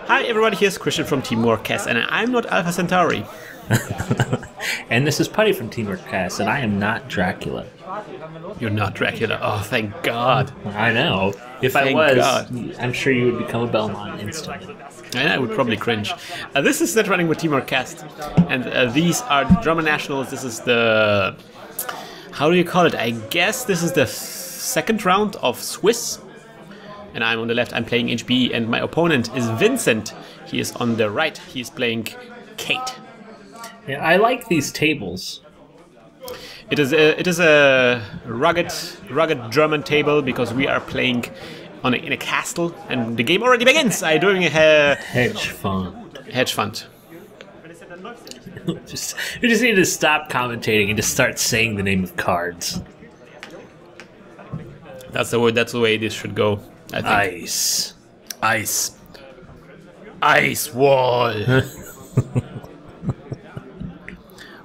Hi everybody, here's Krystian from Teamworkcast, and I'm not Alpha Centauri. And this is Putty from Teamworkcast, and I am not Dracula. You're not Dracula. Oh, thank God. I know. If Thank I was, God. I'm sure you would become a Belmont instantly. And I would probably cringe. This is Netrunner with Teamworkcast, and these are the German nationals. This is the... how do you call it? I guess this is the second round of Swiss. And I'm on the left, I'm playing HB, and my opponent is Vincent. He is on the right, he is playing Kate. Yeah, I like these tables. It is a rugged German table because we are playing in a castle, and the game already begins. I'm doing a Hedge fund. Hedge fund. We just need to stop commentating and just start saying the name of cards. That's the way this should go. I think. Ice wall.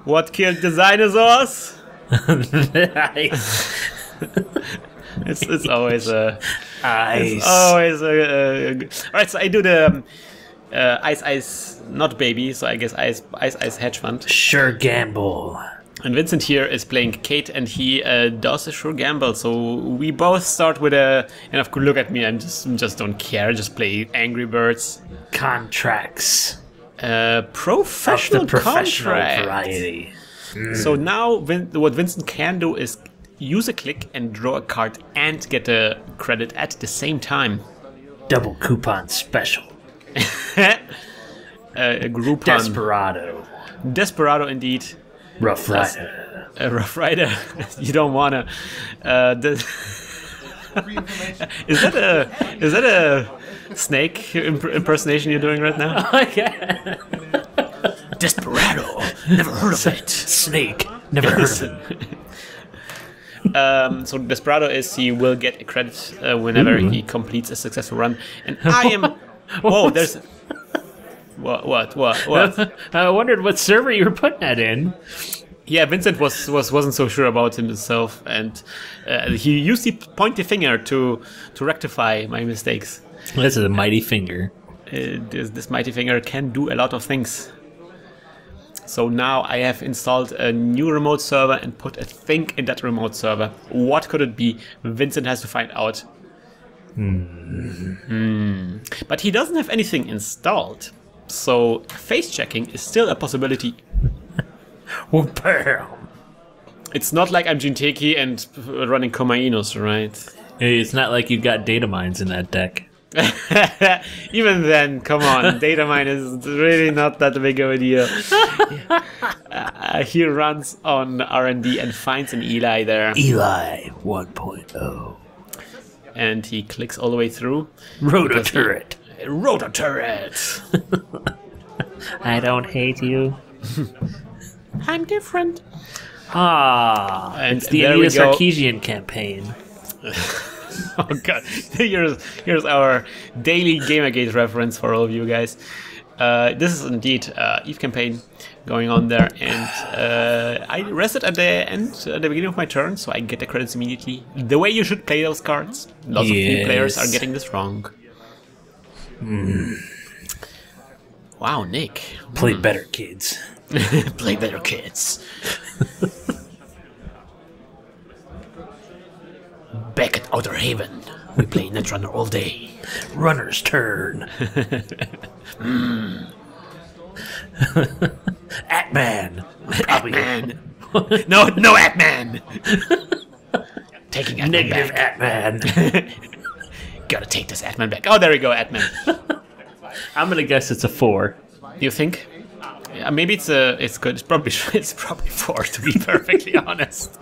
What killed the dinosaurs? Ice. It's always a Ice. It's always a all right. So I do the ice not baby. So I guess ice hedge fund. Sure gamble. And Vincent here is playing Kate, and he does a sure gamble. So we both start with a, and of course, look at me, I just don't care. Just play Angry Birds. Contracts. Professional of the professional contract. variety. So now what Vincent can do is use a click and draw a card and get a credit at the same time. Double coupon special. A Groupon. Desperado indeed. Rough Rider. A Rough Rider. You don't wanna. Is that a snake impersonation you're doing right now? Okay. Desperado. Never heard of it. Snake. Never heard of it. So Desperado is he will get a credit whenever he completes a successful run, and I am. Whoa, there's. What? I wondered what server you were putting that in. Yeah, Vincent wasn't so sure about himself, and he used the pointy finger to rectify my mistakes. This is a mighty finger. This mighty finger can do a lot of things. So now I have installed a new remote server and put a thing in that remote server. What could it be? Vincent has to find out. But he doesn't have anything installed. So face checking is still a possibility. Well, bam. It's not like I'm Jinteki and running Komainos, right? Hey, it's not like you've got data mines in that deck. Even then, come on, data mine is really not that big of a deal. He runs on R&D and finds an Eli there. Eli 1.0. And he clicks all the way through. Rotor turret. Rotor turret. I don't hate you. I'm different. And it's the there we Anita go. Sarkeesian campaign. Oh god, here's our daily Gamergate reference for all of you guys. This is indeed Eve campaign going on there, and I rested at the beginning of my turn, so I get the credits immediately. The way you should play those cards. Lots of new players are getting this wrong. Wow, Nick. Play better, kids. Play better, kids. Back at Outer Haven, we play Netrunner all day. Runner's turn. Atman. Atman. No, Atman. Taking Atman Negative back. Atman. Gotta take this Atman back. Oh, there we go, Atman. I'm gonna guess it's a 4. You think? Yeah, maybe it's good. It's probably 4, to be perfectly honest.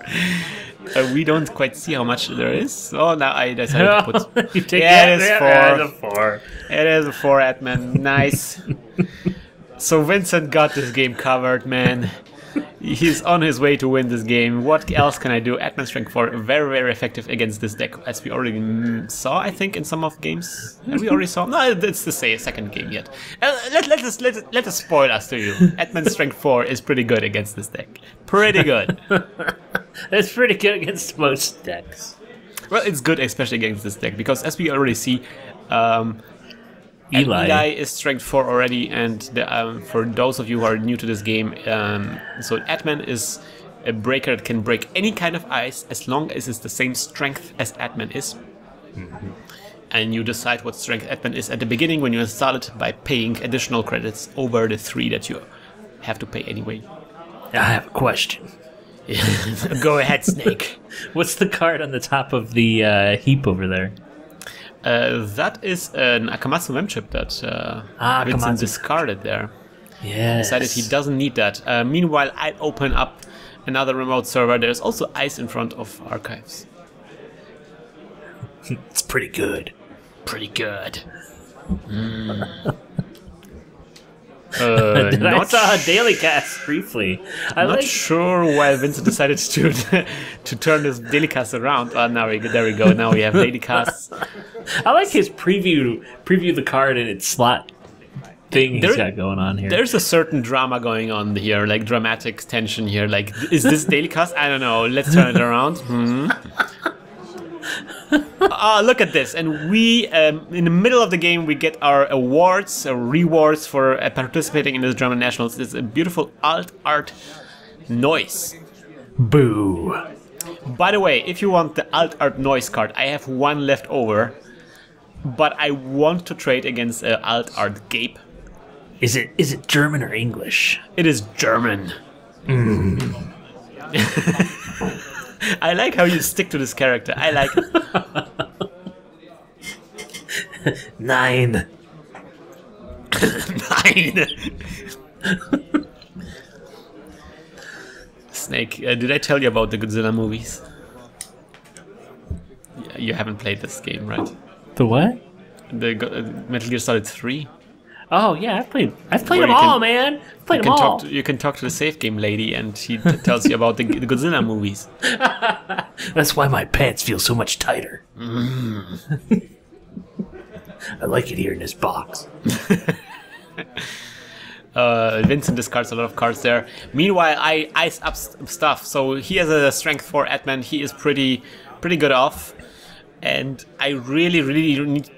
We don't quite see how much there is. Oh, now I decided to put. You take it is 4. It is a 4. It is a 4, Atman. Nice. So Vincent got this game covered, man. He's on his way to win this game. What else can I do? Atman Strength 4, very, very effective against this deck, as we already saw, I think, in some of games. Have we already saw? No, it's the second game yet. Let us spoil us to you. Atman Strength 4 is pretty good against this deck. Pretty good. It's pretty good against most decks. Well, it's good especially against this deck, because as we already see, Eli is strength 4 already, and for those of you who are new to this game, so Atman is a breaker that can break any kind of ice as long as it's the same strength as Atman is. Mm-hmm. And you decide what strength Atman is at the beginning when you install it by paying additional credits over the 3 that you have to pay anyway. I have a question. Go ahead, Snake. What's the card on the top of the heap over there? That is an Akamatsu memchip that Vincent discarded there. Yeah. Decided he doesn't need that. Meanwhile, I open up another remote server. There's also ice in front of archives. It's pretty good. Pretty good. I saw a daily cast briefly. I'm not sure why Vincent decided to turn this daily cast around. Oh, there we go. Now we have daily casts. I like his preview the card and its slot thing he's got going on here. There's a certain drama going on here, like dramatic tension here. Like, is this daily cast? I don't know. Let's turn it around. Look at this. And we, in the middle of the game, we get our awards, rewards for participating in this German Nationals. It's a beautiful alt art noise. Boo. By the way, if you want the alt art noise card, I have one left over. But I want to trade against alt art Gape. Is it German or English? It is German. I like how you stick to this character. I like it. 9. 9. Snake, did I tell you about the Godzilla movies? You haven't played this game, right? The what? The Metal Gear Solid 3. Oh yeah, I've played them all, man. Played them all. You can talk to the save game lady, and she tells you about the Godzilla movies. That's why my pants feel so much tighter. I like it here in this box. Vincent discards a lot of cards there. Meanwhile, I ice up stuff. So he has a strength 4 Atman. He is pretty good off. And I really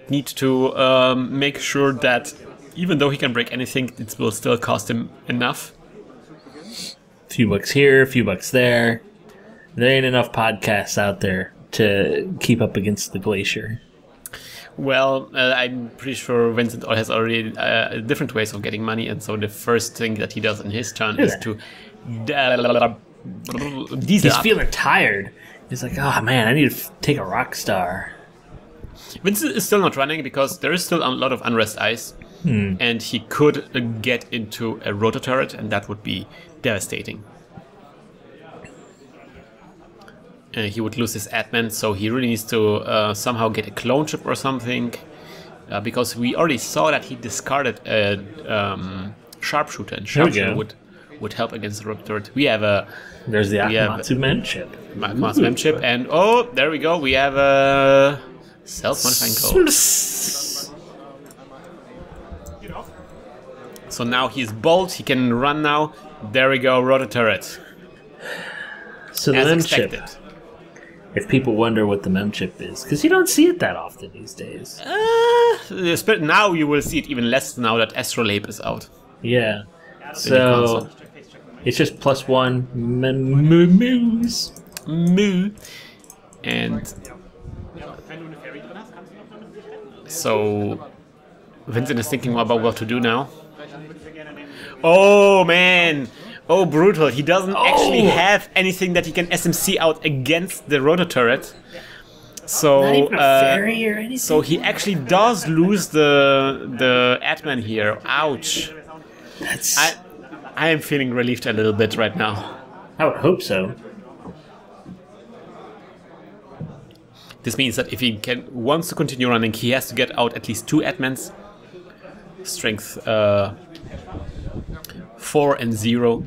need to make sure that even though he can break anything, it will still cost him enough. Few bucks here, few bucks there. There ain't enough podcasts out there to keep up against the glacier. Well, I'm pretty sure Vincent has already different ways of getting money, and so the first thing that he does in his turn is to diesel He's up. feeling tired. He's like, oh man, I need to take a rock star. Vincent is still not running because there is still a lot of unrest ice. And he could get into a rotor turret, and that would be devastating. He would lose his Atman, so he really needs to somehow get a clone chip or something. Because we already saw that he discarded a sharpshooter, and sharpshooter would help against the rotor turret. We have a... There's the Akamatsu memchip. Akamatsu memchip, and oh, there we go. We have a self-modifying code. So now he's bold, he can run now. There we go, rotor turret. So the memchip. If people wonder what the memchip is, because you don't see it that often these days. Now you will see it even less now that Astrolabe is out. Yeah. So it's just +1 moos. Moo. And so Vincent is thinking about what to do now. Oh man! Oh, brutal. He doesn't actually have anything that he can SMC out against the rotor turret. So, not even a fairy or anything? So he actually does lose the Atman here. Ouch. I am feeling relieved a little bit right now. I would hope so. This means that if he wants to continue running, he has to get out at least 2 Atmans. Strength 4 and 0,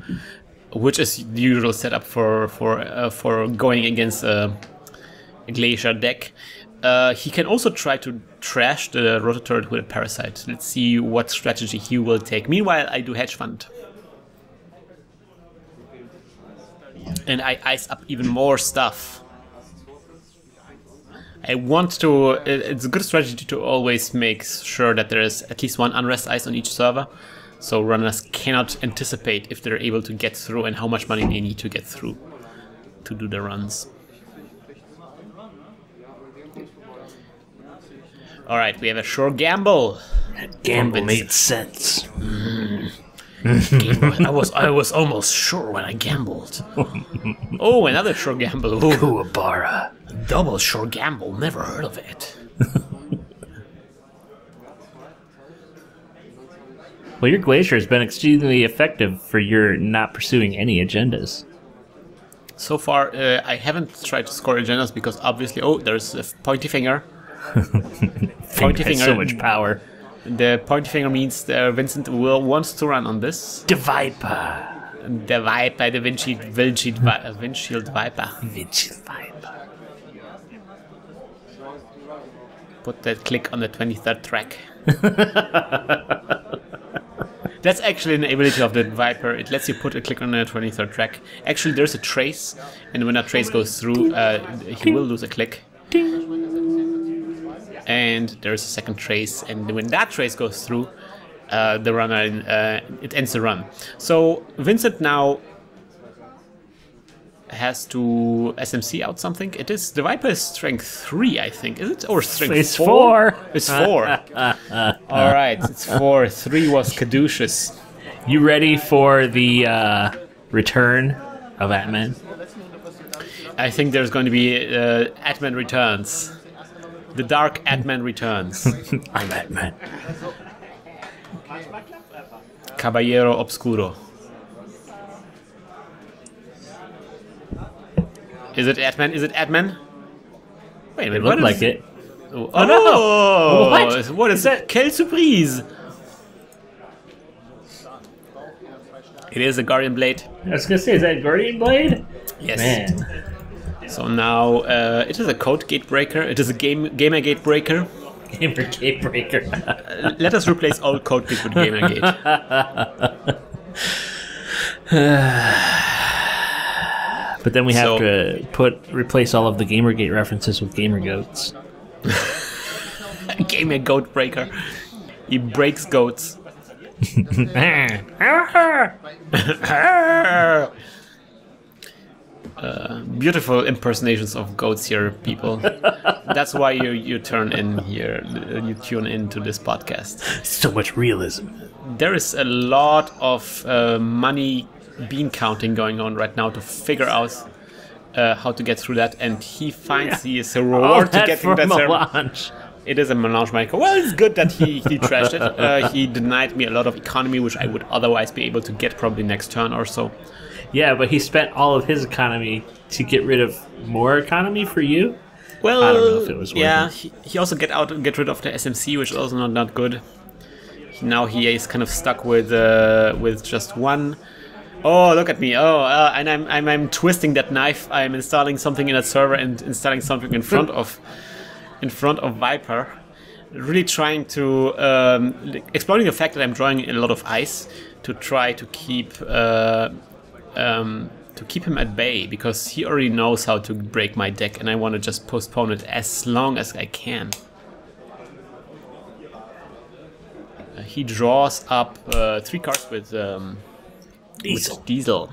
which is the usual setup for going against a glacier deck. He can also try to trash the rotor turret with a parasite. Let's see what strategy he will take. Meanwhile, I do hedge fund. And I ice up even more stuff. I want to. It's a good strategy to always make sure that there is at least one unrest ice on each server, so runners cannot anticipate if they're able to get through and how much money they need to get through to do the runs. All right, we have a sure gamble. That gamble made sense. I was almost sure when I gambled. Oh, another sure gamble. Ooh. Kuwabara. Double sure gamble. Never heard of it. Well, your glacier has been extremely effective for your not pursuing any agendas. So far, I haven't tried to score agendas because obviously, there's a pointy finger. Pointy finger. So much power. The pointy finger means Vincent wants to run on this. The Viper. The Viper, the windshield Viper. Windshield Viper. Put that click on the 23rd track. That's actually an ability of the Viper. It lets you put a click on the 23rd track. Actually, there's a trace, and when that trace goes through, he will lose a click. And there's a second trace, and when that trace goes through, the runner it ends the run. So Vincent now has to SMC out something. It is the Viper is strength 3, I think. Is it, or strength 4? It's 4. It's 4. All right, it's 4. 3 was caduceus. You ready for the return of Atman? I think there's going to be Atman returns. The dark Atman returns. I'm Atman. Caballero Obscuro. Is it Atman? Is it Atman? Wait a minute. It looked like it. Oh no! What? What is that? Quelle surprise! It is a Guardian Blade. I was gonna say, is that Guardian Blade? Yes. Man. So now it is a code gate breaker. It is a gamer gate breaker. Gamer gate breaker. Let us replace all code gates with gamer gate. But then we have to replace all of the Gamergate references with Gamer Goats. Gamer goat breaker. He breaks goats. Beautiful impersonations of goats here, people. That's why you turn in here. You tune into this podcast. So much realism. There is a lot of money bean counting going on right now to figure out how to get through that, and he finds he is a reward to getting that melange. It is a melange maker. Well, it's good that he trashed it. He denied me a lot of economy, which I would otherwise be able to get probably next turn or so. Yeah, but he spent all of his economy to get rid of more economy for you? Well, I don't know if it was worth it. He also get rid of the SMC, which is also not good. Now he is kind of stuck with just one. Oh, look at me! Oh, and I'm twisting that knife. I'm installing something in that server and installing something in front of Viper. Really trying to exploring the fact that I'm drawing a lot of ice to try to keep him at bay, because he already knows how to break my deck, and I want to just postpone it as long as I can. He draws up 3 cards with Diesel.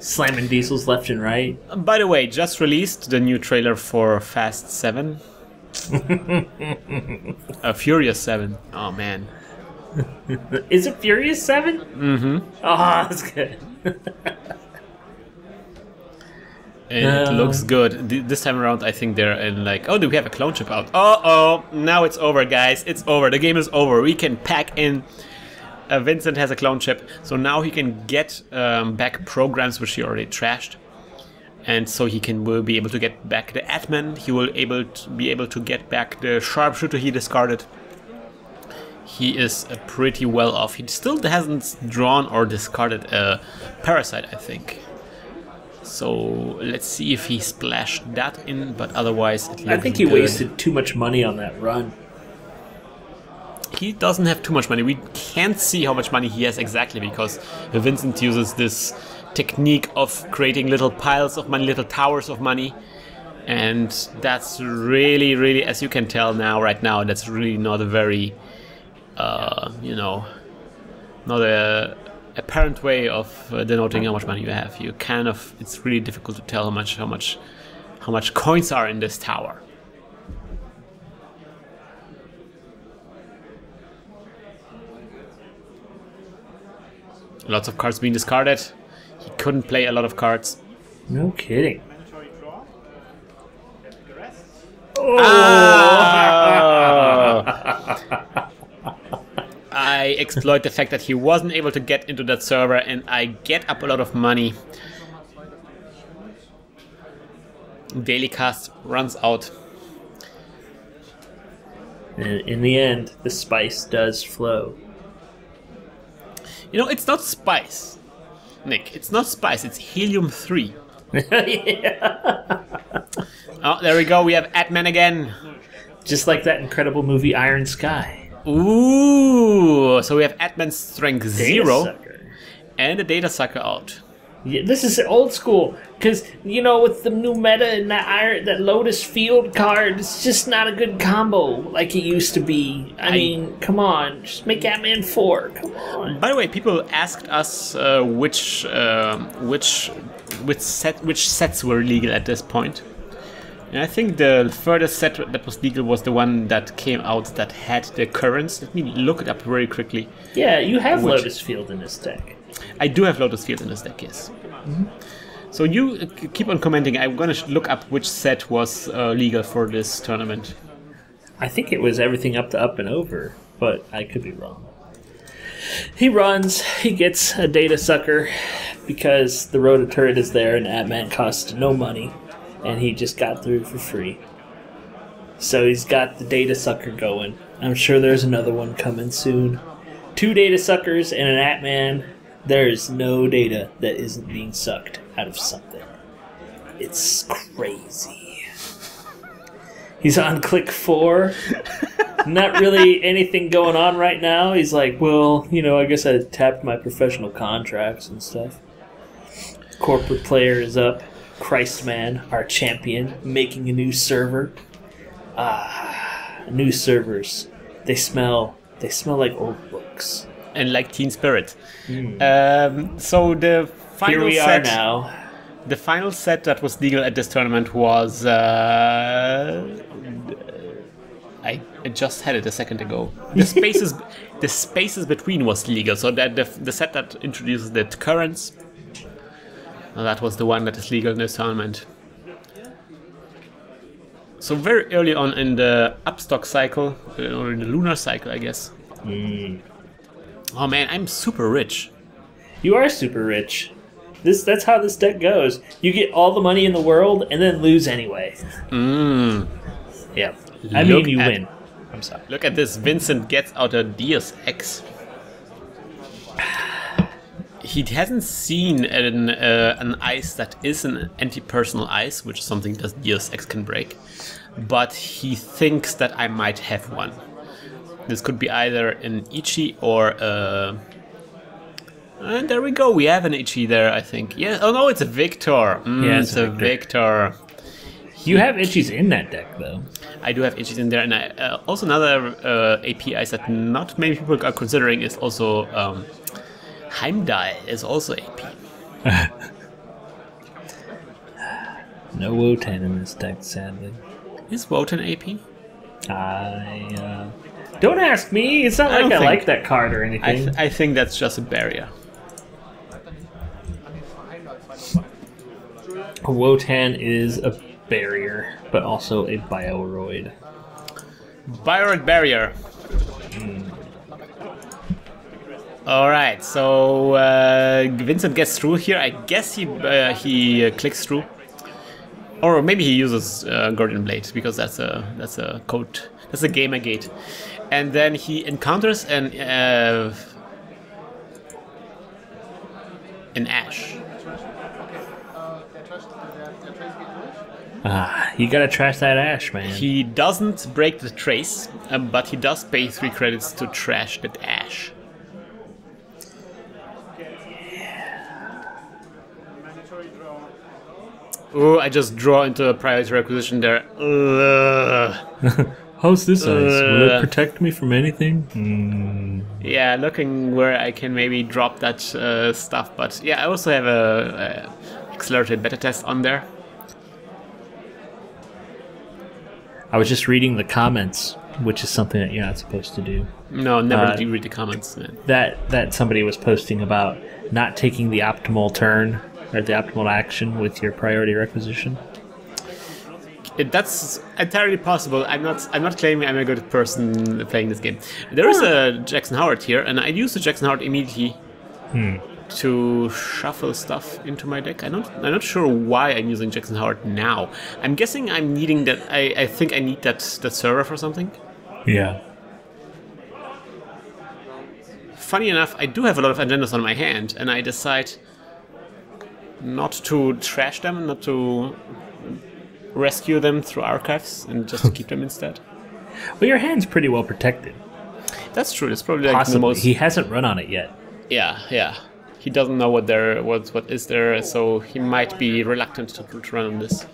Slamming diesels left and right. By the way, just released the new trailer for Fast 7. Furious 7. Oh man. Is it Furious 7? Mm-hmm. Oh, that's good. And it looks good. This time around, I think they're in like, oh, do we have a clone chip out? Uh-oh, now it's over, guys. It's over. The game is over. We can pack in. Vincent has a clone chip, so now he can get back programs which he already trashed. And so he will be able to get back the Atman. He will be able to get back the sharpshooter he discarded. He is pretty well off. He still hasn't drawn or discarded a Parasite, I think. So let's see if he splashed that in, but otherwise it looks I think he wasted too much money on that run. He doesn't have too much money. We can't see how much money he has exactly, because Vincent uses this technique of creating little piles of money, little towers of money, And that's really, really, as you can tell now, right now, that's really not a very, not a apparent way of denoting how much money you have. It's really difficult to tell how much coins are in this tower. Lots of cards being discarded. He couldn't play a lot of cards. No kidding. Oh. I exploit the fact that he wasn't able to get into that server, and I get up a lot of money. Daily cast runs out. And in the end, the spice does flow. You know, it's not spice, Nick. It's not spice. It's helium-3. Yeah. Oh, there we go. We have Atman again. Just like that incredible movie Iron Sky. Ooh. So we have Atman's strength 0 Sucker. and a data sucker out. Yeah, this is old school, because, you know, with the new meta and that Lotus Field card, it's just not a good combo like it used to be. I mean, come on, just make Atman 4, come on. By the way, people asked us which sets were legal at this point. And I think the furthest set that was legal was the one that came out that had the currents. Let me look it up very quickly. Yeah, you have Lotus Field in this deck. I do have Lotus Field in this deck, yes. Mm-hmm. So you keep on commenting. I'm going to look up which set was legal for this tournament. I think it was everything up to up and over, but I could be wrong. He runs, he gets a data sucker because the Rota turret is there and Atman costs no money, and he just got through for free. So he's got the data sucker going. I'm sure there's another one coming soon. 2 data suckers and an Atman. There is no data that isn't being sucked out of something. It's crazy. He's on click 4. Not really anything going on right now. He's like, well, you know, I guess I tapped my professional contracts and stuff. Corporate player is up. Christman, our champion, making a new server. New servers. They smell like old books. And like Teen Spirit. So the final Here we set, are now. The final set that was legal at this tournament was I just had it a second ago. The spaces between was legal. So that the set that introduces the currents, that was the one that is legal in this tournament. So very early on in the upstock cycle, or in the lunar cycle, I guess. Oh man, I'm super rich. You are super rich. That's how this deck goes. You get all the money in the world and then lose anyway. Yeah. I mean, you win. I'm sorry. Look at this. Vincent gets out a Deus Ex. He hasn't seen an ice that is an anti-personal ice, which is something that Deus Ex can break. But he thinks that I might have one. This could be either an Ichi or and there we go. We have an Ichi there, I think. Yeah. Oh no, it's a Victor. Yeah, it's a Victor. You have Ichis in that deck, though. I do have Ichis in there, and also another AP ice that not many people are considering is also Heimdall is also AP. No Wotan in this deck, sadly. Is Wotan AP? Don't ask me. It's not like I like that card or anything. I think that's just a barrier. Wotan is a barrier, but also a Bioroid. Bioroid barrier. Alright, so Vincent gets through here. I guess he clicks through. Or maybe he uses Guardian Blade, because that's a code. That's a gamer gate. And then he encounters an Ash. You gotta trash that Ash, man. He doesn't break the trace, but he does pay 3 credits to trash that Ash. Oh, I just draw into a priority requisition there. How's this ice? Will it protect me from anything? Yeah, looking where I can maybe drop that stuff. But yeah, I also have a accelerated beta test on there. I was just reading the comments, which is something that you're not supposed to do. No, never do read the comments, man. That somebody was posting about not taking the optimal turn or the optimal action with your priority requisition. That's entirely possible. I'm not claiming I'm a good person playing this game. There is a Jackson Howard here, and I use the Jackson Howard immediately to shuffle stuff into my deck. I'm not sure why I'm using Jackson Howard now. I'm guessing I'm needing that. I think I need that server for something. Yeah. Funny enough, I do have a lot of agendas on my hand, and I decide not to trash them, not to rescue them through archives, and just to keep them instead. Well, your hand's pretty well protected. That's true. It's probably like the most. He hasn't run on it yet. Yeah. He doesn't know what is there, so he might be reluctant to run on this.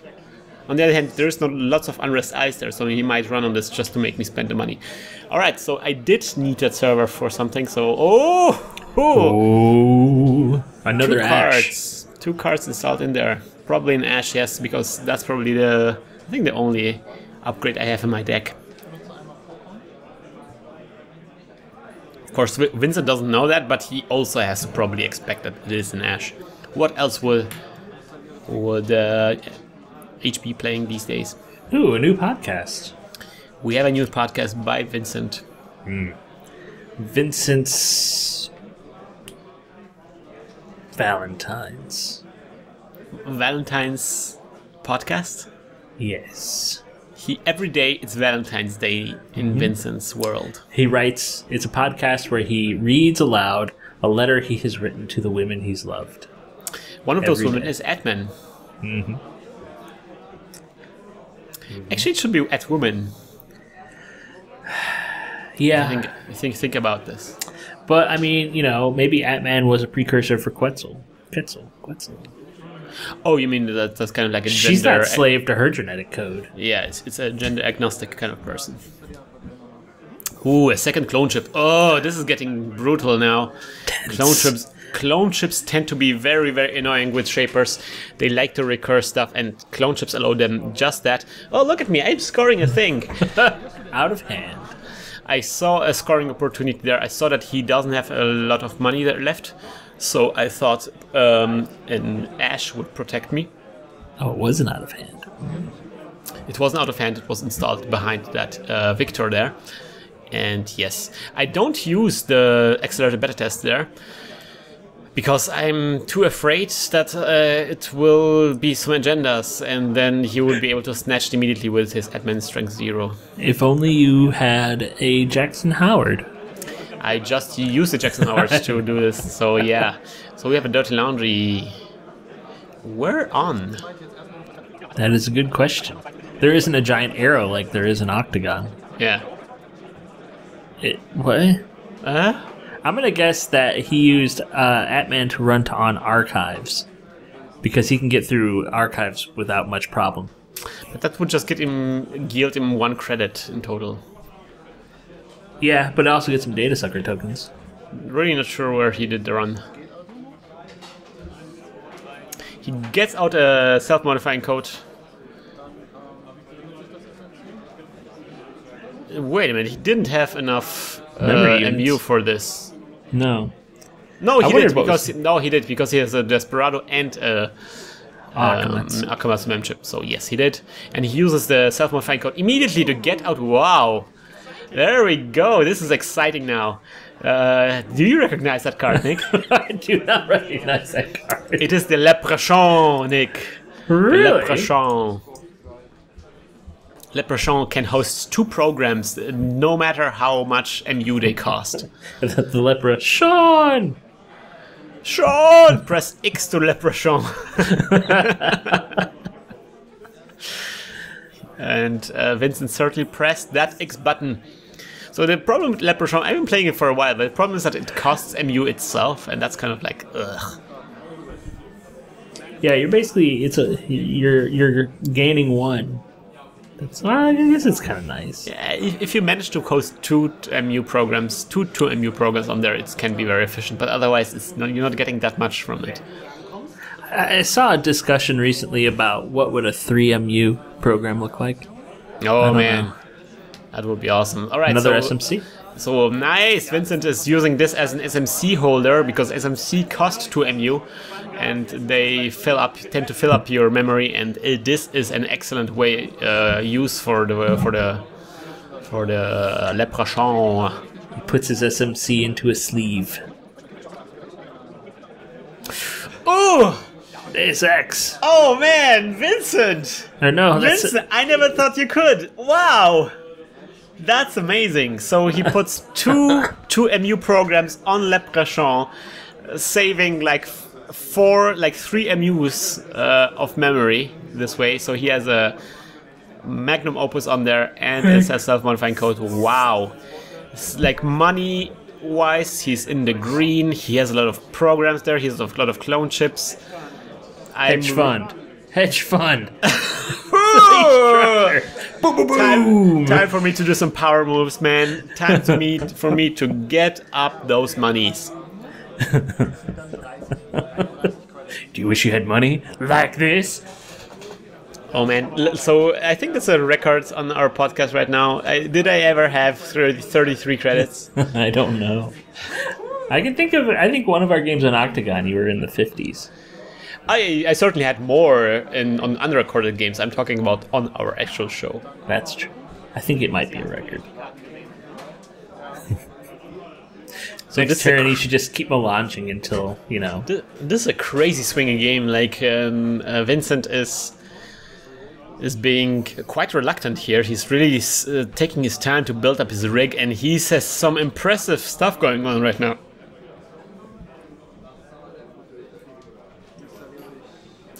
On the other hand, there's not lots of unrest ice there, so he might run on this just to make me spend the money. All right, so I did need that server for something. So another ash. Two cards installed in there. Probably an ash, yes, because that's probably the only upgrade I have in my deck. Of course, Vincent doesn't know that, but he also has to probably expect that it is an ash. What else would H be playing these days? Ooh, a new podcast. We have a new podcast by Vincent. Vincent's Valentine's podcast? Yes. Every day it's Valentine's Day in Vincent's world. He writes, it's a podcast where he reads aloud a letter he has written to the women he's loved. One of those women is Atman. Actually, it should be Atwoman. Yeah. Think about this. But, I mean, maybe Atman was a precursor for Quetzal. Oh, you mean that's kind of like a gender... She's not slave to her genetic code. Yeah, it's a gender agnostic kind of person. Ooh, a second clone chip. Oh, this is getting brutal now. Clone chips tend to be very, very annoying with shapers. They like to recur stuff, and clone chips allow them just that. Oh, look at me, I'm scoring a thing. Out of hand. I saw a scoring opportunity there. I saw that he doesn't have a lot of money there left. So I thought an ash would protect me. Oh, it wasn't out of hand. It wasn't out of hand. It was installed behind that Victor there. And yes, I don't use the accelerated beta test there because I'm too afraid that it will be some agendas, and then he will be able to snatch it immediately with his admin strength 0. If only you had a Jackson Howard. I just used the Jackson Howard to do this, so yeah. So we have a Dirty Laundry. Where on? That is a good question. There isn't a giant arrow like there is an octagon. Yeah. What? I'm going to guess that he used Atman to run on archives, because he can get through archives without much problem. But that would just yield him 1 credit in total. Yeah, but also get some data sucker tokens. Really not sure where he did the run. He gets out a self-modifying code. Wait a minute, he didn't have enough MU for this. No. No, he did because he has a Desperado and a Akamatsu mem chip. So yes, he did, and he uses the self-modifying code immediately to get out. Wow, there we go. This is exciting now. Do you recognize that card, Nick? I do not recognize that card. It is the Leprechaun, Nick. Really? The Leprechaun. Leprechaun can host 2 programs, no matter how much MU they cost. The Leprechaun! Sean! Press X to Leprechaun. And Vincent certainly pressed that X button. So the problem with Leprechaun, I've been playing it for a while, but the problem is that it costs MU itself, and that's kind of like, ugh. Yeah, you're basically you're gaining 1. I guess it's kind of nice. Yeah, if you manage to host 2 MU programs, two MU programs on there, it can be very efficient. But otherwise, you're not getting that much from it. I saw a discussion recently about what would a 3MU program look like. Oh man, that would be awesome. All right, another SMC. So nice. Vincent is using this as an SMC holder because SMC cost 2 MU, and they tend to fill up your memory, and this is an excellent way use for the Leprechaun. He puts his SMC into a sleeve. Oh, Deus Ex. Oh man, Vincent. No, Vincent, I never thought you could. Wow. That's amazing. So he puts two MU programs on Leprechaun, saving like 3 MUs of memory this way. So he has a magnum opus on there and it says self-modifying code. Wow. It's like money-wise, he's in the green. He has a lot of programs there. He has a lot of clone chips. Hedge fund. Time for me to do some power moves, man. Time for me to get up those monies. Do you wish you had money like this? Oh man, so I think that's a record on our podcast right now. Did I ever have 33 credits? I don't know. I think one of our games on Octagon, you were in the 50s. I certainly had more on unrecorded games. I'm talking about on our actual show. That's true. I think it might be a record. So next turn, you should just keep launching until, you know. This is a crazy swinging game. Like, Vincent is being quite reluctant here. He's really taking his time to build up his rig, and he has some impressive stuff going on right now.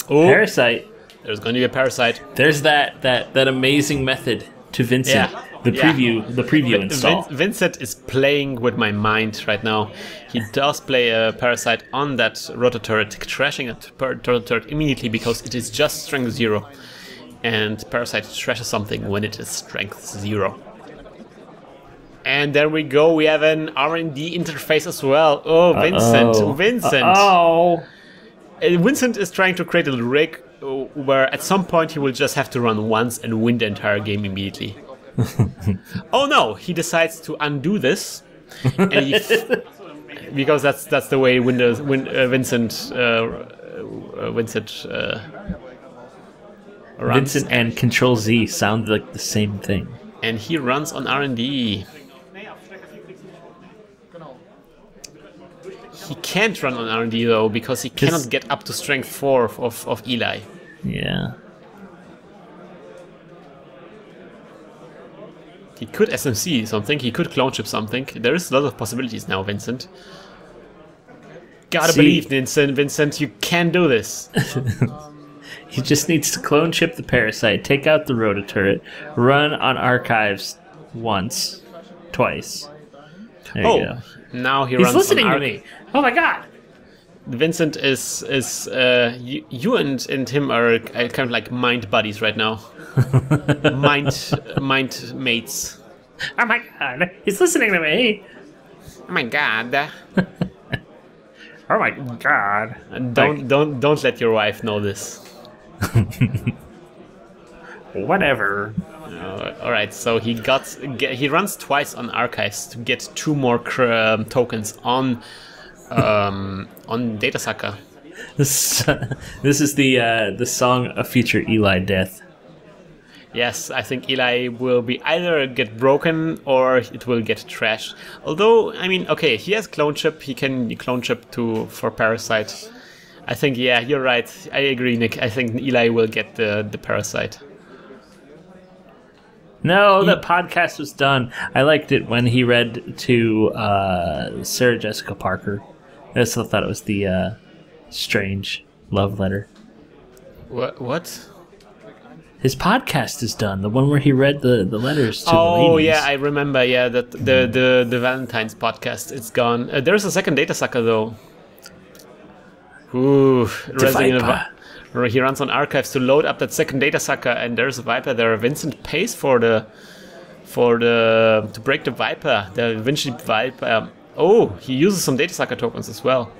Oh, Parasite. There's going to be a parasite. There's that amazing method to Vincent. Yeah. The preview install. Vincent is playing with my mind right now. He does play a parasite on that rotor turret, trashing that rotor turret immediately because it is just strength 0. And parasite trashes something when it is strength 0. And there we go. We have an R&D interface as well. Oh, Vincent. Oh. Vincent is trying to create a rig where at some point he will just have to run once and win the entire game immediately. Oh no, he decides to undo this, and because that's the way Vincent runs. Vincent and Control Z sound like the same thing. And he runs on R&D. He can't run on R&D though because he cannot get up to strength 4 of Eli. Yeah. He could SMC something, he could clone chip something. There is a lot of possibilities now, Vincent. Gotta believe, Vincent, you can do this. He just needs to clone chip the parasite, take out the rotor turret, run on archives twice. There you go. Now he's listening to me. Oh my god! Vincent is you and him are kind of like mind buddies right now. mind mates. Oh my god! He's listening to me. Oh my god! Oh my god! Don't let your wife know this. Whatever. All right, so he runs twice on archives to get 2 more tokens on Data Sucker. This is the song of future Eli death. Yes, I think Eli will be either get broken or it will get trashed. Although, I mean, okay, he has clone chip. He can clone chip for Parasite. I think, yeah, you're right. I agree, Nick. I think Eli will get the Parasite. No, the podcast was done. I liked it when he read to Sarah Jessica Parker. I also thought it was the strange love letter. What? His podcast is done. The one where he read the letters to the ladies. Oh, yeah, I remember. Yeah, that the Valentine's podcast. It's gone. There's a second Data Sucker though. Ooh, He runs on archives to load up that second data sucker, and there's a Viper there. Vincent pays to break the Viper, the Vincent Viper. Oh, he uses some data sucker tokens as well.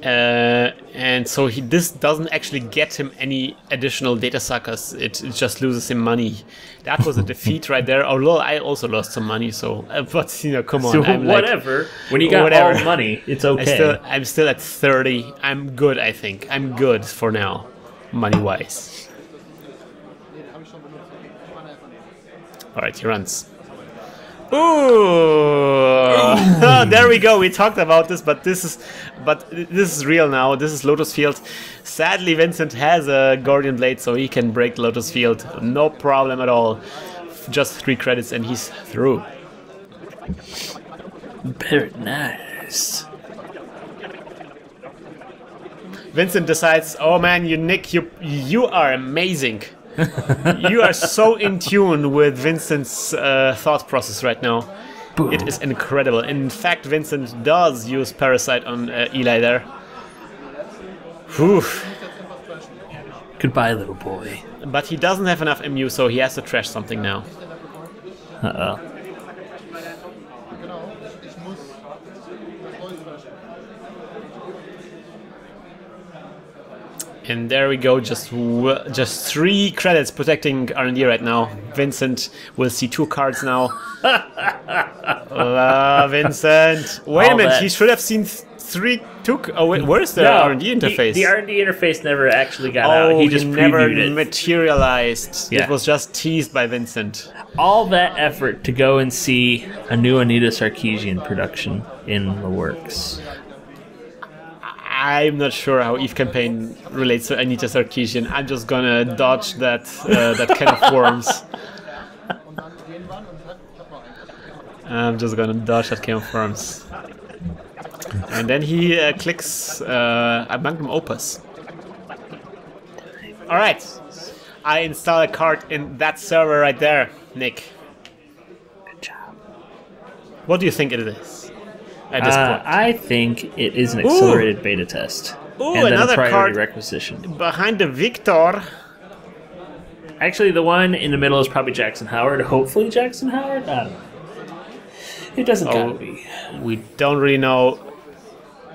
And so this doesn't actually get him any additional data suckers. It just loses him money. That was a defeat right there. Although I also lost some money. So, but you know, come on. So I'm whatever. Like, when you got whatever. all the money, it's okay. I'm still at 30. I'm good. I think I'm good for now, money wise. All right, he runs. Ooh! There we go. We talked about this, but this is real now. This is Lotus Field. Sadly, Vincent has a Guardian Blade, so he can break Lotus Field. No problem at all. Just 3 credits and he's through. Very nice. Vincent decides, oh man, Nick, you are amazing. You are so in tune with Vincent's thought process right now. Boom. It is incredible. In fact, Vincent does use Parasite on Eli there. Whew. Goodbye, little boy. But he doesn't have enough MU, so he has to trash something now. Uh-oh. And there we go, just 3 credits protecting R&D right now. Vincent will see 2 cards now. Vincent! Wait a minute, he should have seen 2. Oh wait, where's the R&D interface? The R&D interface never actually got out. He just never previewed it. Materialized. Yeah. It was just teased by Vincent. All that effort to go and see a new Anita Sarkeesian production in the works. I'm not sure how EVE campaign relates to Anita Sarkeesian. I'm just gonna dodge that that can of worms. I'm just gonna dodge that can of worms. And then he clicks a Magnum Opus. Alright. I install a card in that server right there, Nick. Good job. What do you think it is? At this point. I think it is an accelerated beta test. Ooh, and then another a priority card requisition. Behind the Victor. Actually, the one in the middle is probably Jackson Howard. Hopefully Jackson Howard? I don't know. It doesn't gotta be. We don't really know.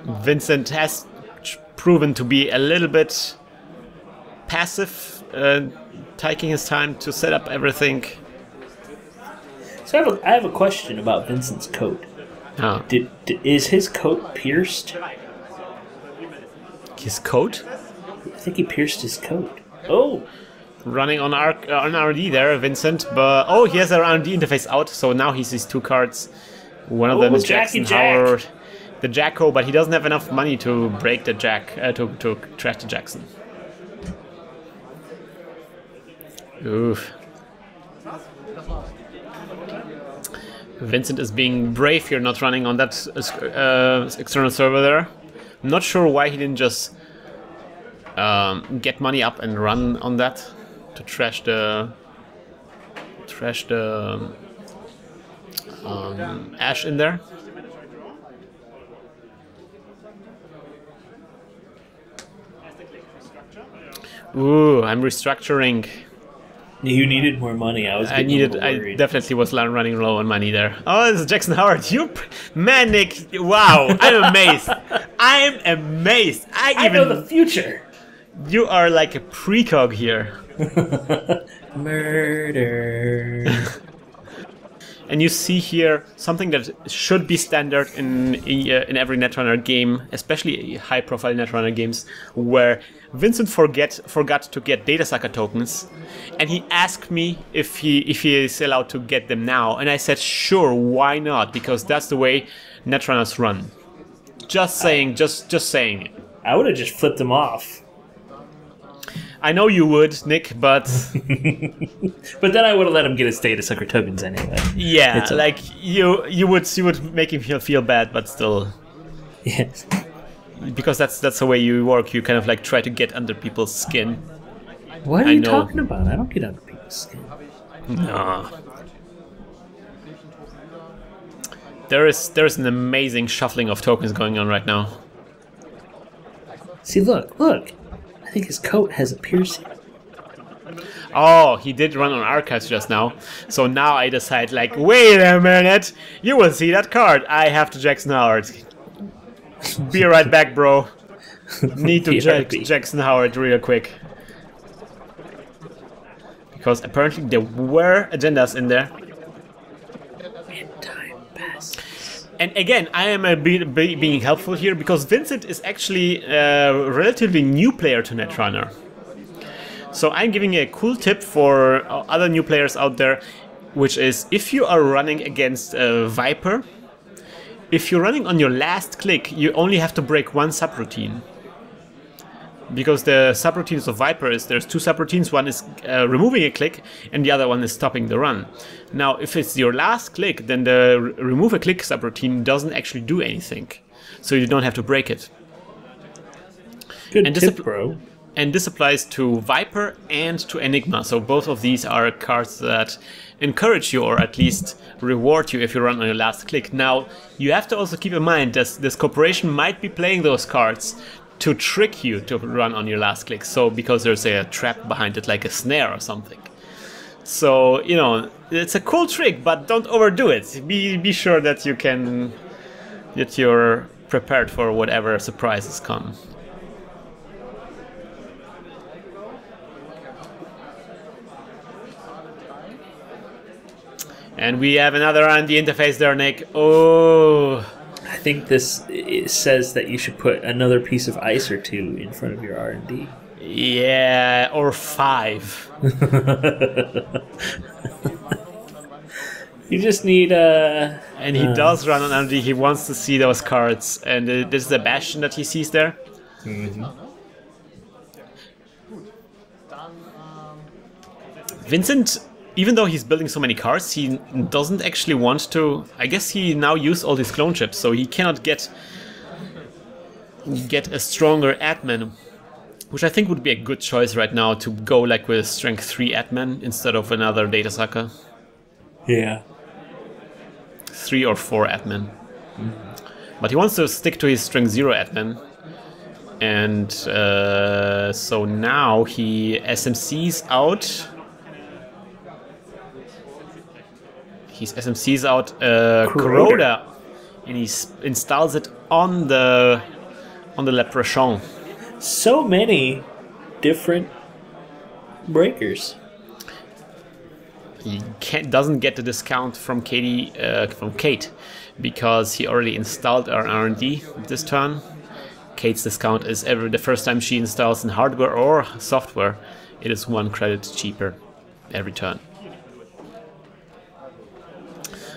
Vincent has proven to be a little bit passive, taking his time to set up So I have a question about Vincent's coat. Oh. Is his coat pierced? His coat? I think he pierced his coat. Oh! Running on R&D there, Vincent. But oh, he has an R&D interface out, so now he sees 2 cards. One of them is Jackson Howard, the Jacko, but he doesn't have enough money to break the Jack, to trash the Jackson. Oof. Vincent is being brave here, not running on that external server there. Not sure why he didn't just get money up and run on that to trash the Ash in there. Ooh, I'm restructuring. You needed more money. I definitely was running low on money there. Oh, this is Jackson Howard. Man, Nick, wow, I'm amazed. I'm amazed. I know the future. You are like a precog here. Murder. And you see here something that should be standard in every Netrunner game, especially high-profile Netrunner games, where Vincent forgot to get data sucker tokens, and he asked me if he is allowed to get them now, and I said sure, why not? Because that's the way Netrunners run. Just saying, just saying it. I would have just flipped them off. I know you would, Nick, but but then I would have let him get his data sucker tokens anyway. Yeah, like you would make him feel bad, but still. Yes. Because that's the way you work. You kind of like try to get under people's skin. What are you talking about? I don't get under people's skin. No. There's an amazing shuffling of tokens going on right now. See, look. I think his coat has a piercing. Oh, he did run on archives just now. So now I decide, like, wait a minute. You will see that card. I have to Jackson Howard. Be right back, bro. Need to Jackson Howard real quick. Because apparently there were agendas in there. And time passes. And again, I am being helpful here because Vincent is actually a relatively new player to Netrunner. So I'm giving a cool tip for other new players out there, which is if you are running against a Viper, if you're running on your last click, you only have to break one subroutine. Because the subroutines of Viper is there's two subroutines, one is removing a click and the other one is stopping the run. Now if it's your last click, then the remove a click subroutine doesn't actually do anything. So you don't have to break it. Good tip, bro. And this applies to Viper and to Enigma. So both of these are cards that encourage you or at least reward you if you run on your last click. Now, you have to also keep in mind that this corporation might be playing those cards to trick you to run on your last click. So because there's a trap behind it, like a snare or something. So, you know, it's a cool trick, but don't overdo it. Be sure that you're prepared for whatever surprises come. And we have another on the interface there, Nick. Oh. I think it says that you should put another piece of ice or two in front of your R&D. Yeah, or 5. You just need a... And he does run on R&D. He wants to see those cards. And this is the Bastion that he sees there. Mm-hmm. Vincent... Even though he's building so many cards, he doesn't actually want to... I guess he now used all these clone chips, so he cannot get a stronger Atman, which I think would be a good choice right now to go like with strength 3 Atman instead of another data sucker. Yeah. 3 or 4 Atman. Mm-hmm. But he wants to stick to his strength 0 Atman. And so now he SMCs out... He SMCs out Corroder, and he installs it on the Leprechaun. So many different breakers. He doesn't get the discount from Kate because he already installed our R&D this turn. Kate's discount is the first time she installs in hardware or software, it is 1 credit cheaper every turn.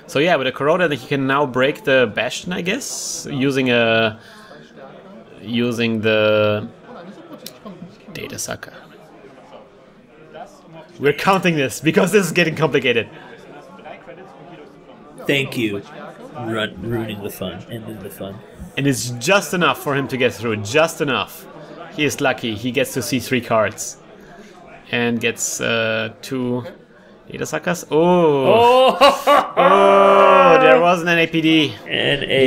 So yeah, with a Corroder, he can now break the Bastion, I guess, using the data sucker. We're counting this because this is getting complicated. Thank you, ruining the fun, ending the fun. And it's just enough for him to get through. Just enough. He is lucky. He gets to see 3 cards and gets 2. Data suckers? Oh! Oh! There wasn't an APD.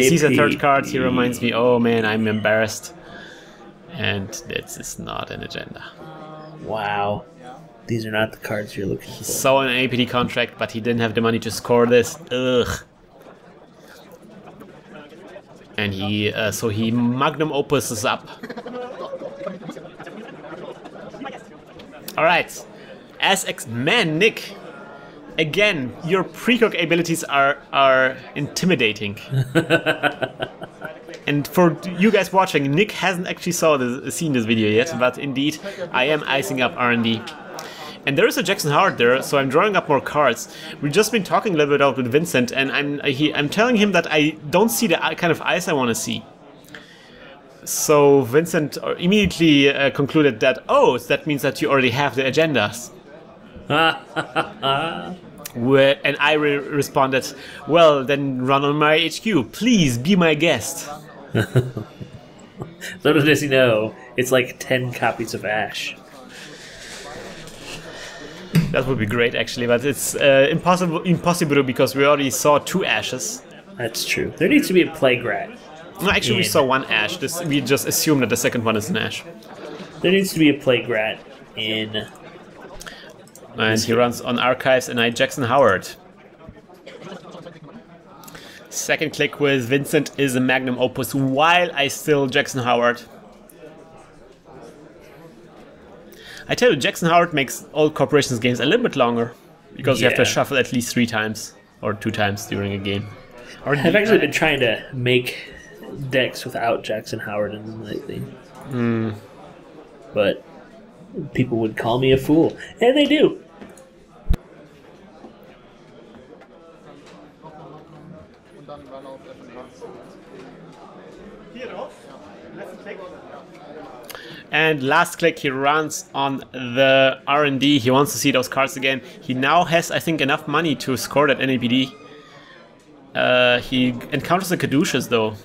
He sees a 3rd card, he reminds me, oh man, I'm embarrassed. And this is not an agenda. Wow. These are not the cards you're looking for. He saw an APD contract, but he didn't have the money to score this. Ugh. And so he magnum opuses up. Alright. Man, Nick. Again, your precog abilities are intimidating. And for you guys watching, Nick hasn't actually seen this video yet, but indeed, I am icing up R&D. And there is a Jackson Howard there, so I'm drawing up more cards. We've just been talking a little bit with Vincent, and I'm telling him that I don't see the kind of ice I want to see. So Vincent immediately concluded that, oh, that means that you already have the agendas. And I responded, well, then run on my HQ. Please, be my guest. Little does he know, it's like 10 copies of Ash. That would be great, actually, but it's impossible because we already saw 2 Ashes. That's true. There needs to be a Plague Rat. No, actually, we saw one Ash. We just assume that the second one is an Ash. There needs to be a Plague Rat in... And he runs on Archives and I Jackson Howard. Second click with Vincent is a magnum opus while I still Jackson Howard. I tell you, Jackson Howard makes all Corporations games a little bit longer because you have to shuffle at least 3 times or 2 times during a game. I've actually been trying to make decks without Jackson Howard in them lately. But people would call me a fool, and they do. And last click, he runs on the R&D. He wants to see those cards again. He now has, I think, enough money to score that NAPD. He encounters the Caduceus, though.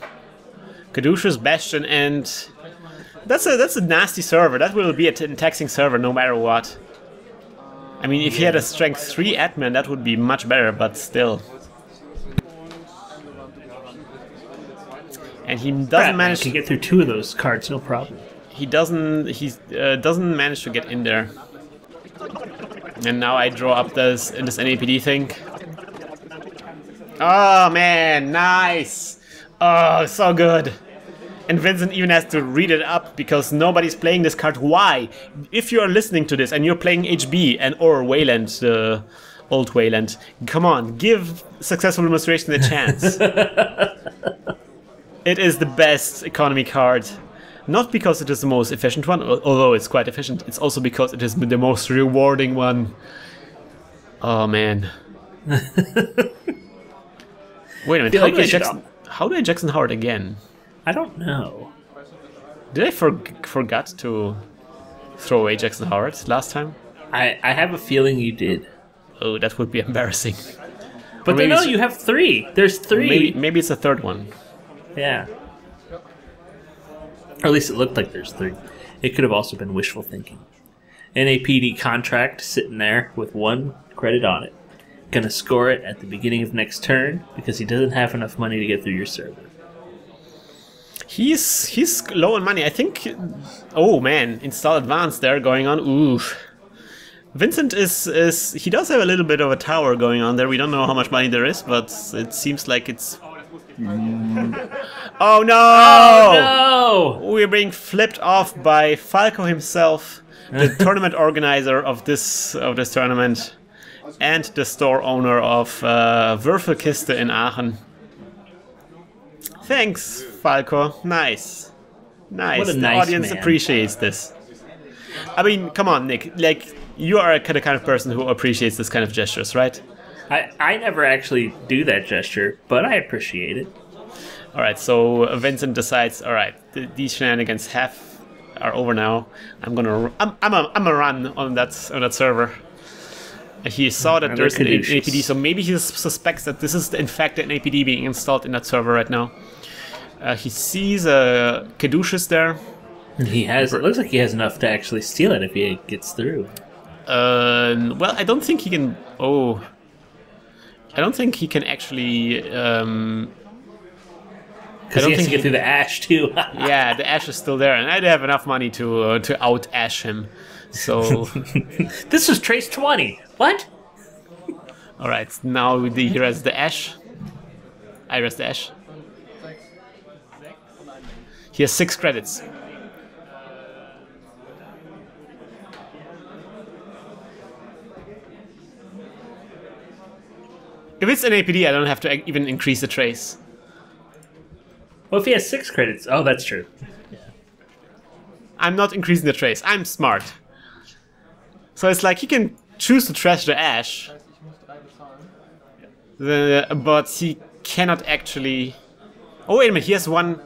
Caduceus, Bastion, and that's a nasty server. That will be a taxing server no matter what. I mean, if he had a Strength 3 Atman, that would be much better, but still. And he doesn't manage to get through 2 of those cards, no problem. He doesn't manage to get in there. And now I draw up this NAPD thing. Oh man, nice! Oh, so good. And Vincent even has to read it up because nobody's playing this card. Why? If you are listening to this and you're playing HB and or Wayland, the old Wayland, come on, give Successful Administration a chance. It is the best economy card. Not because it is the most efficient one, although it's quite efficient. It's also because it is the most rewarding one. Oh man. Wait a minute, how do I Jackson Howard again? I don't know. Did I forgot to throw away Jackson Howard last time? I have a feeling you did. Oh, that would be embarrassing. But no, you have 3. There's 3. Maybe it's a third one. Yeah. Or at least it looked like there's 3. It could have also been wishful thinking. NAPD contract sitting there with 1 credit on it. Gonna score it at the beginning of next turn because he doesn't have enough money to get through your server. He's low on money. I think. Oh man, install advanced there going on. Ooh. Vincent he does have a little bit of a tower going on there. We don't know how much money there is, but it seems like it's. Oh no! Oh no! We're being flipped off by Falco himself, the tournament organizer of this tournament, and the store owner of Würfelkiste in Aachen. Thanks, Falco. Nice. What a the nice audience man. appreciates this. I mean, come on, Nick. Like, you are the kind of person who appreciates this kind of gestures, right? I never actually do that gesture, but I appreciate it. All right, so Vincent decides. All right, these shenanigans are over now. I'm a run on that server. He saw that there's an NAPD, so maybe he suspects that this is in fact an NAPD being installed in that server right now. He sees a Caduceus there. It looks like he has enough to actually steal it if he gets through. Well, I don't think he can. Oh, I don't think he can actually. Because he has to get through the ash too. Yeah, the ash is still there, and I'd have enough money to out ash him. So this was trace 20. What? All right, now he rests the ash. I rest the ash. He has 6 credits. If it's an APD, I don't have to even increase the trace. Well, if he has 6 credits, oh, that's true. Yeah. I'm not increasing the trace. I'm smart. So it's like he can choose to trash the ash, but he cannot actually. Oh wait a minute, he has one.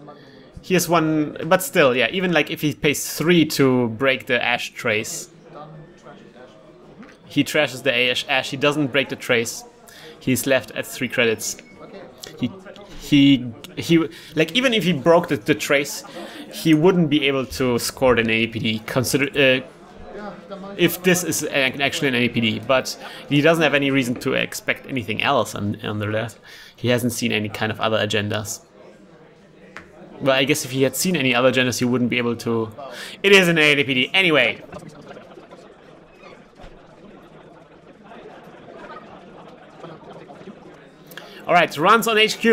He has 1, but still, yeah. Even like if he pays 3 to break the ash trace, he trashes the ash. He doesn't break the trace. He's left at 3 credits. He like even if he broke the trace, he wouldn't be able to score the APD. Consider if this is actually an APD, but he doesn't have any reason to expect anything else under that. He hasn't seen any kind of other agendas. Well, I guess if he had seen any other genders, he wouldn't be able to. It is an ALAPD. Anyway. Alright, runs on HQ.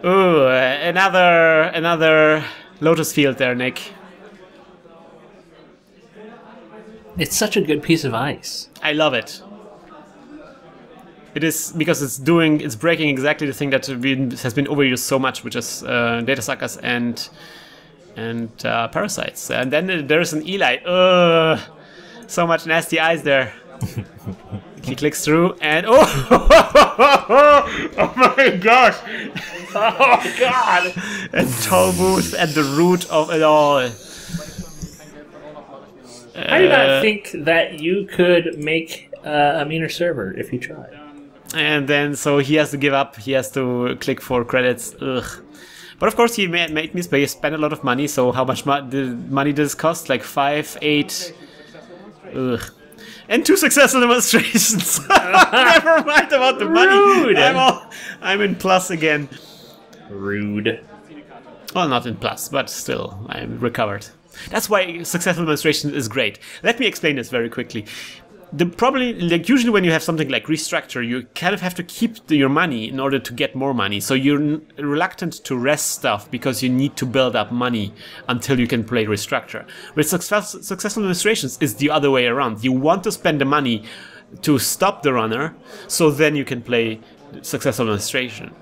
Ooh, another Lotus Field there, Nick. It's such a good piece of ice. I love it. It is because it's breaking exactly the thing that has been overused so much, which is data suckers and parasites. And then there's an Eli. So much nasty eyes there. He clicks through and oh my gosh! Oh god! And Toll Booth at the root of it all. I do not think that you could make a meaner server if you tried. And then so he has to give up. He has to click for credits. Ugh. But of course he made me spend a lot of money. So how much money does this cost? Like 5, 8. Ugh. And 2 successful demonstrations. Never mind about the money. Rude. I'm in plus again. Rude. Well, not in plus, but still, I'm recovered. That's why successful demonstration is great. Let me explain this very quickly. Like usually when you have something like restructure, you kind of have to keep your money in order to get more money. So you're reluctant to rest stuff because you need to build up money until you can play restructure. With successful administrations, it's the other way around. You want to spend the money to stop the runner, so then you can play successful administration.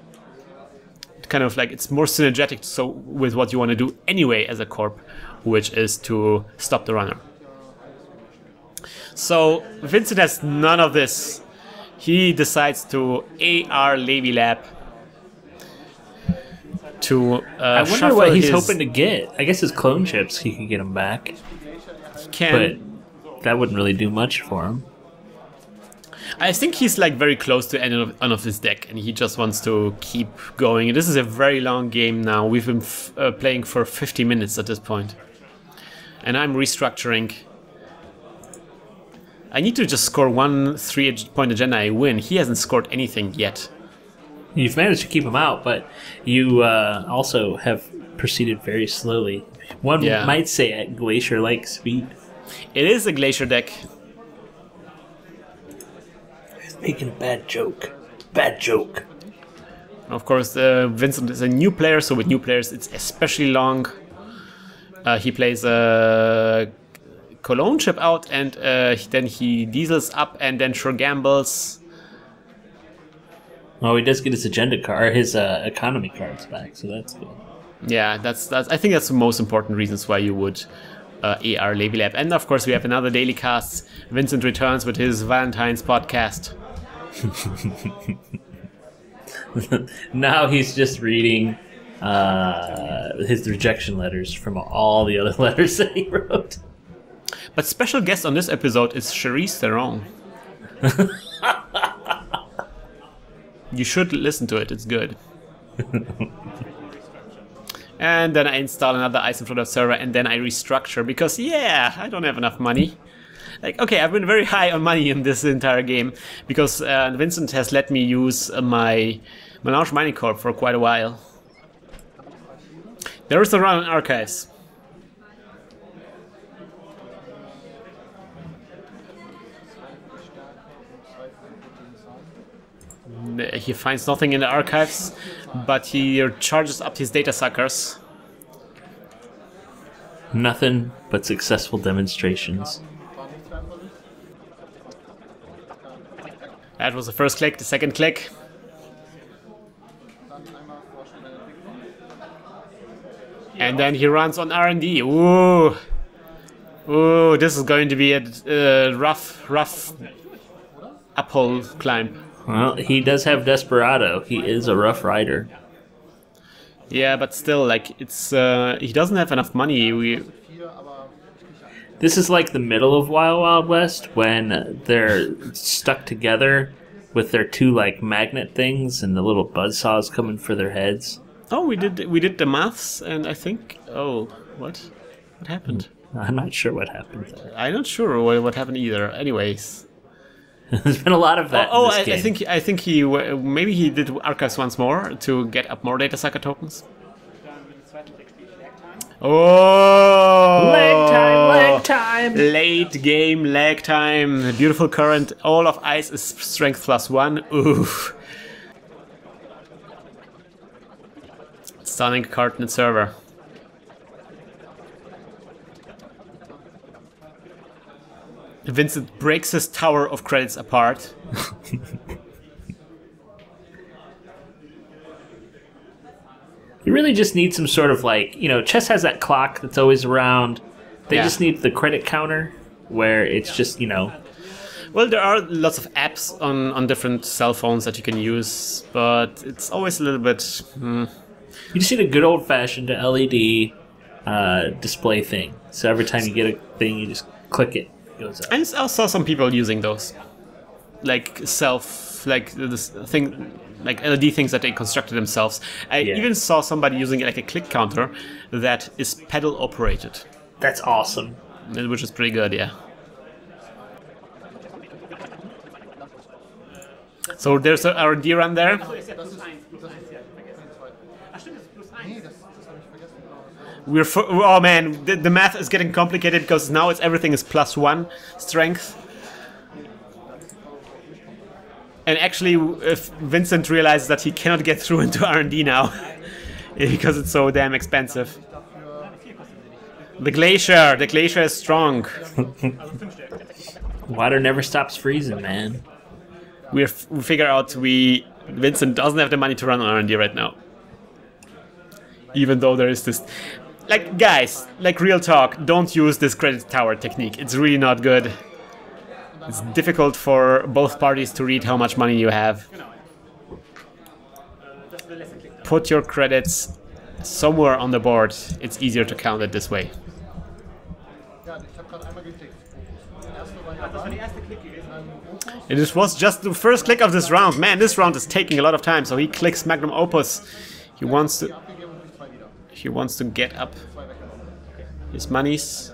Kind of like it's more synergetic so with what you want to do anyway as a corp, which is to stop the runner. So Vincent has none of this. He decides to AR Levy Lab to I wonder what he's hoping to get. I guess his clone chips, he can get them back. He can, but that wouldn't really do much for him. I think he's like very close to end of his deck, and he just wants to keep going. This is a very long game now. We've been playing for 50 minutes at this point, and I'm restructuring. I need to just score 1 3-point agenda. I win. He hasn't scored anything yet. You've managed to keep him out, but you also have proceeded very slowly. One might say at glacier-like speed. It is a glacier deck. He's making a bad joke. Bad joke. Of course, Vincent is a new player, so with new players, it's especially long. He plays a Cologne chip out, and then he diesels up, and then sure gambles. Well, he does get his agenda card, his economy cards back, so that's good. Yeah, that's. I think that's the most important reasons why you would AR Levy Lab. And of course, we have another daily cast. Vincent returns with his Valentine's podcast. Now he's just reading his rejection letters from all the other letters that he wrote. But special guest on this episode is Charisse Theron. You should listen to it, it's good. And then I install another ISIM product server, and then I restructure because, yeah, I don't have enough money. Like, okay, I've been very high on money in this entire game because Vincent has let me use my Melange Mining Corp for quite a while. There is a run on archives. He finds nothing in the archives, but he charges up his data suckers. Nothing but successful demonstrations. That was the first click, the second click. And then he runs on R&D. Ooh. Ooh, this is going to be a rough uphill climb. Well, he does have Desperado. He is a rough rider. Yeah, but still, like, it's he doesn't have enough money. This is like the middle of Wild Wild West when they're stuck together with their two like magnet things and the little buzzsaws coming for their heads. Oh, we did the maths, and I think what happened? I'm not sure what happened there. I'm not sure what happened either. Anyways. There's been a lot of that. Oh, in this game. I think he maybe he did archives once more to get up more data sucker tokens. Oh, lag time. Late game lag time. Beautiful current. All of ice is strength +1. Oof. Stunning Kirchen server. Vincent breaks his tower of credits apart. You really just need some sort of like, chess has that clock that's always around. They just need the credit counter where it's just, Well, there are lots of apps on different cell phones that you can use, but it's always a little bit... You just need a good old-fashioned LED display thing. So every time you get a thing, you just click it. It goes up. I saw some people using those. Like this thing... like LED things that they constructed themselves. I even saw somebody using like a click counter that is pedal operated. That's awesome. Which is pretty good, yeah. So there's a R&D run there. Oh man, the math is getting complicated because now everything is +1 strength. And actually, if Vincent realizes that he cannot get through into R&D now because it's so damn expensive. The glacier is strong. Water never stops freezing, man. We figure out Vincent doesn't have the money to run on R&D right now. Even though there is this, like, guys, like real talk, don't use this credit tower technique. It's really not good. It's difficult for both parties to read how much money you have. Put your credits somewhere on the board. It's easier to count it this way. And this was just the first click of this round. Man, this round is taking a lot of time. So he clicks Magnum Opus. He wants to get up his monies.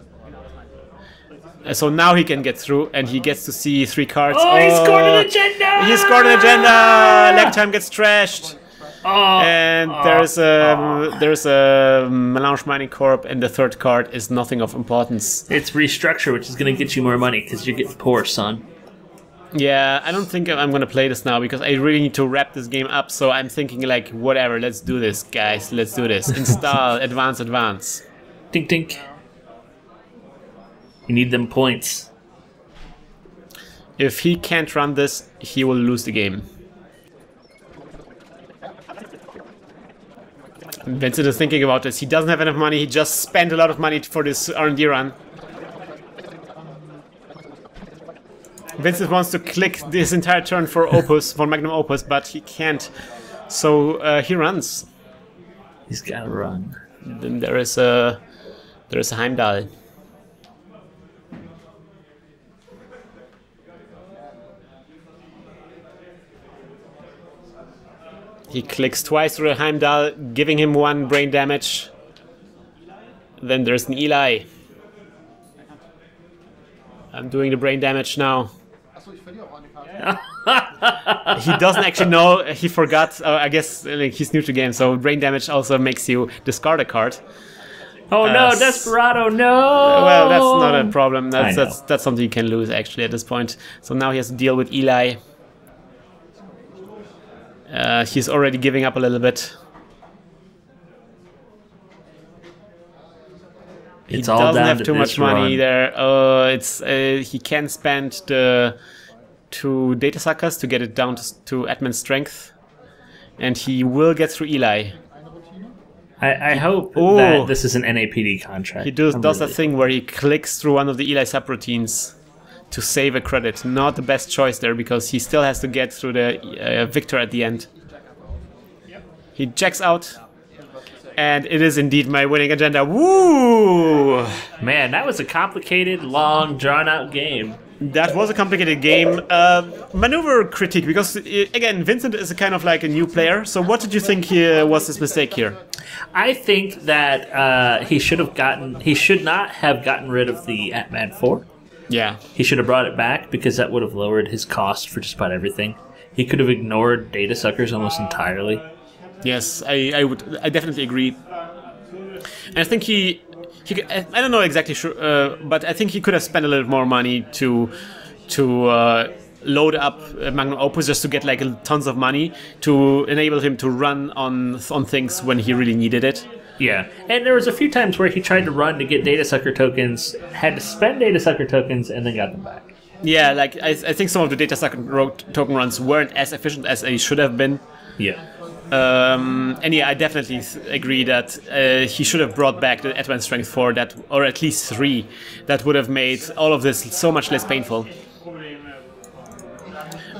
So now he can get through, and he gets to see 3 cards. Oh, he scored an agenda! He scored an agenda! Leg time gets trashed. And there's a Melange Mining Corp, and the 3rd card is nothing of importance. It's Restructure, which is going to get you more money, because you're getting poor, son. Yeah, I don't think I'm going to play this now, because I really need to wrap this game up, so I'm thinking like, whatever, let's do this, guys, let's do this. Install, advance. Tink, tink. You need them points. If he can't run this, he will lose the game. Vincent is thinking about this. He doesn't have enough money. He just spent a lot of money for this R&D run. Vincent wants to click this entire turn for Opus, for Magnum Opus, but he can't. So he runs. He's gotta run. Then there is a Heimdall. He clicks twice through a Heimdall, giving him 1 brain damage. Then there's an Eli. I'm doing the brain damage now. He doesn't actually know, he forgot. I guess like, he's new to the game, so brain damage also makes you discard a card. Oh no, Desperado, no! Well, that's not a problem. That's something you can lose actually at this point. So now he has to deal with Eli. He's already giving up a little bit. He doesn't have too much money there. He can spend the 2 data suckers to get it down to Atman's strength, and he will get through Eli. I hope that this is an NAPD contract. He does that thing where he clicks through one of the Eli subroutines to save a credit. Not the best choice there, because he still has to get through the Victor at the end. He checks out, and it is indeed my winning agenda. Woo! Man, that was a complicated, long, drawn-out game. That was a complicated game. Maneuver critique, because again, Vincent is a kind of like a new player. So what did you think was his mistake here? I think that he should not have gotten rid of the Atman 4. Yeah. He should have brought it back because that would have lowered his cost for just about everything. He could have ignored data suckers almost entirely. Yes, I definitely agree. And I think he I don't know exactly sure, but I think he could have spent a little more money to load up Magnum Opus just to get like tons of money to enable him to run on things when he really needed it. Yeah, and there was a few times where he tried to run to get data sucker tokens, had to spend data sucker tokens, and then got them back. Yeah, like I think some of the data sucker token runs weren't as efficient as they should have been. Yeah. And yeah, I definitely agree that he should have brought back the Atman Strength 4, that, or at least 3. That would have made all of this so much less painful.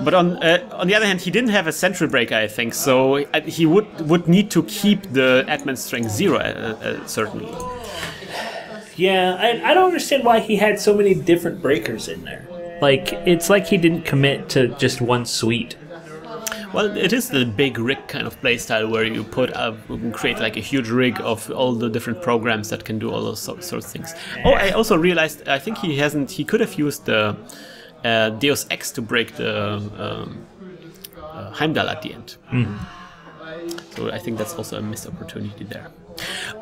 But on the other hand, he didn't have a Sentry Breaker, I think, so he would need to keep the Atman Strength 0, certainly. Yeah, I don't understand why he had so many different breakers in there. Like, it's like he didn't commit to just one suite. Well, it is the big rig kind of playstyle where you create like a huge rig of all the different programs that can do all those sorts of things. Oh, I also realized I think he could have used the Deus Ex to break the Heimdall at the end. So I think that's also a missed opportunity there.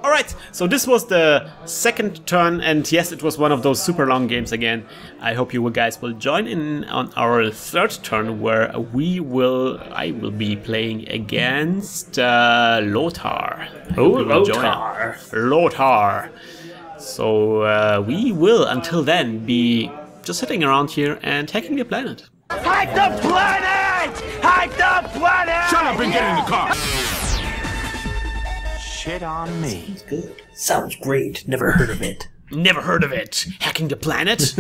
Alright, so this was the second turn, and yes, it was one of those super long games again. I hope you guys will join in on our third turn, where I will be playing against Lothar. Oh, Lothar. Lothar. So we will, until then, be just sitting around here and hacking the planet. Hack the planet! Hack the planet! Shut up and get in the car! Shit on me. Sounds good. Sounds great. Never heard of it. Never heard of it. Hacking the planet?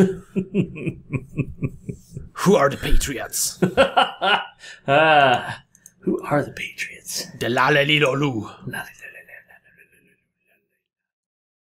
Who are the Patriots? Who are the Patriots? The la la li lo lu. La, la, la,